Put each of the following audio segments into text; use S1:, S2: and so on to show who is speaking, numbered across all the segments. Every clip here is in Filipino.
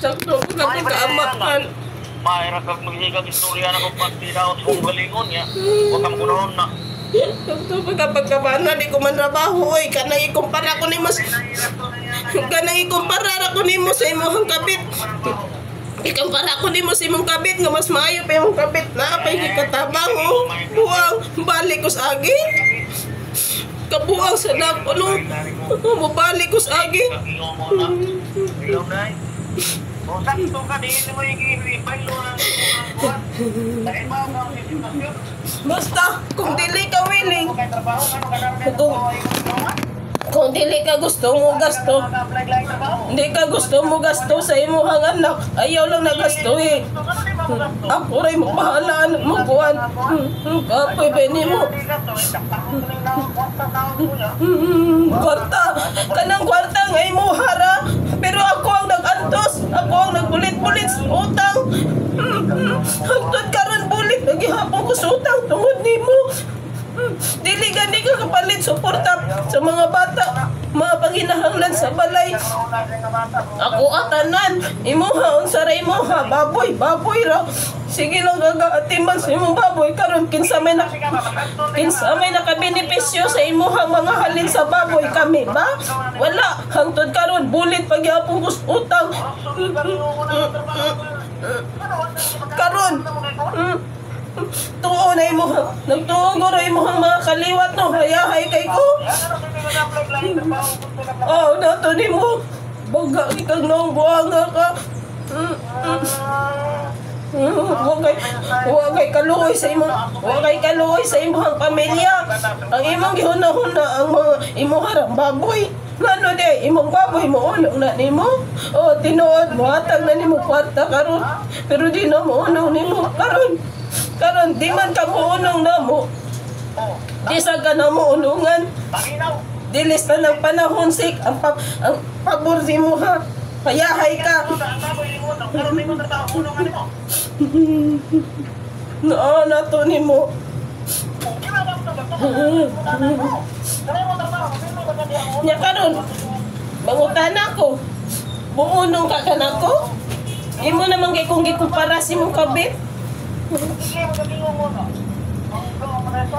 S1: Sakto ko na pagkaamakan.
S2: Mahirap kag maghigang istorya na kung pati daw kung galingon niya. Huwag kang kunahon na.
S1: Sakto pagkabana, di ko man trabaho. Kanang ikumpara ko ni mas... Kanang ikumpara ko ni mo sa imong kabit. Ikumpara ko ni mo sa imong kabit nga mas maayo pa imong kabit na pay katabang oh. Buang balik ko sa agi. Kabuang sa dako no. Mo balik ko sa agi.
S2: Sakto ka din mo i-ibalo na. Dahil ba ang sitwasyon?
S1: Basta kung dili ka willing. Kung dili ka gusto mo gasto. Hindi ka gusto mo gasto sa imong anak. Ayaw lang na gasto eh. Ako rin mo bahala mo kuan. Kapoy beni mo. Kwarta. Kanang kwarta nga imo hara. Pero ako ang nag-antos. Ako ang nagbulit-bulit sa utang. Hangtod karon bulit. Naghihapon ko sa utang tungod nimo. Dili gani ka kapalit suporta sa mga bata, mga panginahanglan sa balay. Ako atanan, imuha unsa ra imuha, baboy ra. Sige lang gagaatiman sa imong baboy karon kinsa may nakabenepisyo sa imuhang mga halin sa baboy kami ba? Wala, hangtod karon bulit pagyapon ko sa utang. Karon tuo na imo, nagtuo ko rin mo mga kaliwat no, hayahay kay ko. Oh, nato ni mo, baga ikang nang buanga ka. Huwag kay kaluoy sa imong pamilya. Ang imong gihuna-huna ang mga imong harang baboy. Ngano de, imong baboy mo ulong na nimo. Oh, tinuod mo hatag na nimo kwarta karon. Pero di na mo unong nimo karon. Karon di man ka muunong na mo. Di sa ka na muunungan. Dilis na ng panahon sik ang pabor di mo ha. Payahay ka. No, nato ni mo. Nya karon bangutan ako. Muunong ka kanako. Imo naman kay kung gikumpara si mong kabit.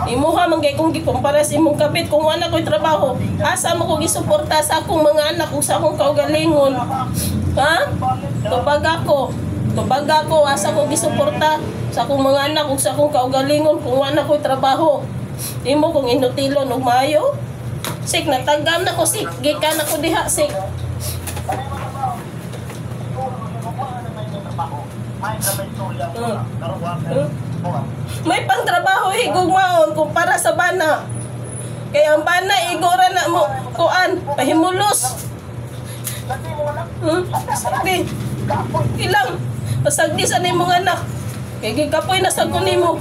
S1: Imuha man kay kung gikumpara sa imong kabit kung wala ko'y trabaho, asa mo ko gisuporta sa akong mga anak kung sa akong kaugalingon. Ha? Tubag ako asa ko gisuporta sa akong mga anak kung sa akong kaugalingon kung wala ko'y trabaho. Imo kung inutilon og maayo. Sik natagam na ko sik, gikan ako diha sik. May pangtrabaho higugmaon kung para sa bana. Kaya ang bana igora na mo kuan pahimulos. Sagdi. Ilang pasagdi sa nimong anak. Kay gikapoy na sa kunimo.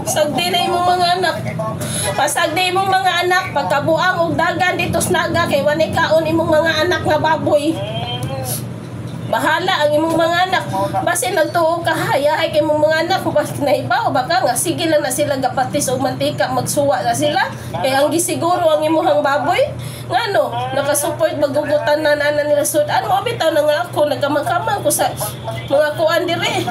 S1: Sagdi na imong mga anak. Pasagdi imong mga anak pagkabuang og dagan dito sa naga kay wanay kaon imong mga anak nga baboy. Bahala ang imong mga anak. Basta nagtuo ka hayahay kay imong mga anak kung basta naibaw baka nga sige lang na sila gapatis og mantika magsuwa na sila. Kaya ang gisiguro ang imong baboy ngano nakasupport magugutan na nila sudan mo bitaw na nga ako nagkamang ko sa mga kuan dire.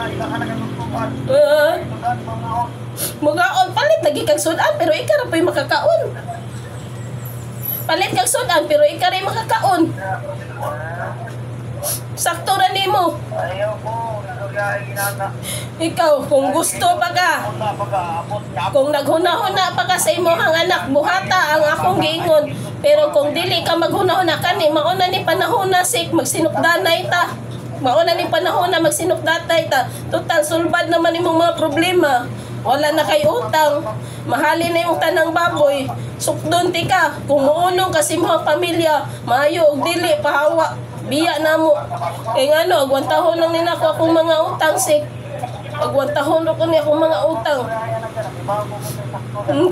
S1: Mugaon palit lagi kag sudan pero ikaw ra pay makakaon. Palit kag sudan pero ikaw ra makakaon. Sakto na nimo. Ikaw, kung gusto pa ka, kung naghuna-huna pa ka sa imong anak, buhata ang akong giingon. Pero kung dili ka maghuna-huna kani, mauna ni panahon na sik, magsinukdanay ta. Mauna ni panahon na magsinukdatay ta. Total, sulbad naman imong mga problema. Wala na kay utang. Mahalin na yung tanang baboy. Sukdon ti ka. Kung muunong kasi mga pamilya, maayo og dili, pahawa. Biya na mo. Kaya nga no, agwantahon lang nila ako akong mga utang sik. Agwantahon ko niya akong mga utang.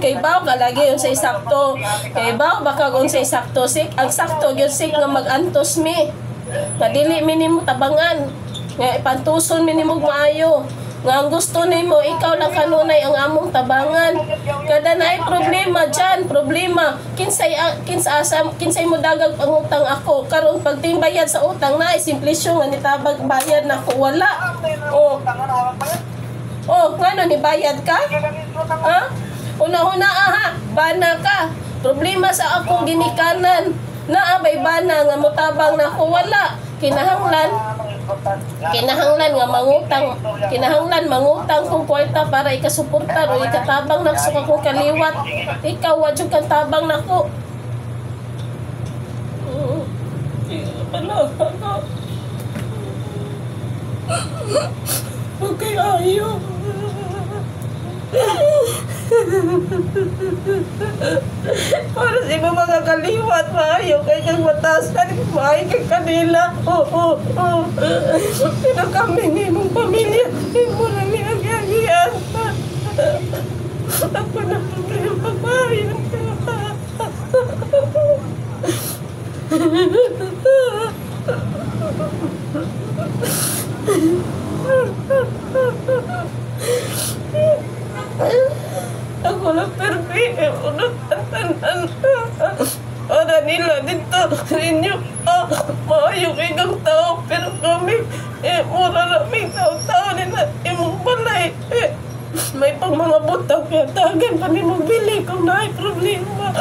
S1: Kay baw ka lagi yun sa isakto. Kay baw baka kung sa isakto sik. Ang sakto yun sik nga mag-antos mi. Madili minimo tabangan. Nga ipantuson minimo maayo. Nga ang gusto nimo ikaw lang kanunay ang among tabangan. Kada naay problema dyan, problema. Kinsay mo dagag pangutang ako. Karon pagtimbayad sa utang na simplisyon nga nitabag bayad na ko wala. Oh. Oh, ngano ni bayad ka? Ha? Una-una ha, bana ka. Problema sa akong ginikanan. Naabay bana nga mutabang na ko wala. Kinahanglan mangutang kung kwarta para ikasuportar o ikatabang na sa akong kaliwat. Ikaw wa jud kang tabang nako. Okay, ayo. Para sa iba mga kaliwat, maayo kay kang matasan, maayo kay kanila. Pero kami ni mong pamilya, hindi mo na niyagiyan. Ako na po kayo pagbayan ka. Ako lang perpi, unang para nila dito sa inyo. Maayo kang tao, pero kami, mura naming tao-tao nila, imong balay. May pang mga butang kaya tagan pa ni mong bili kung naay problema.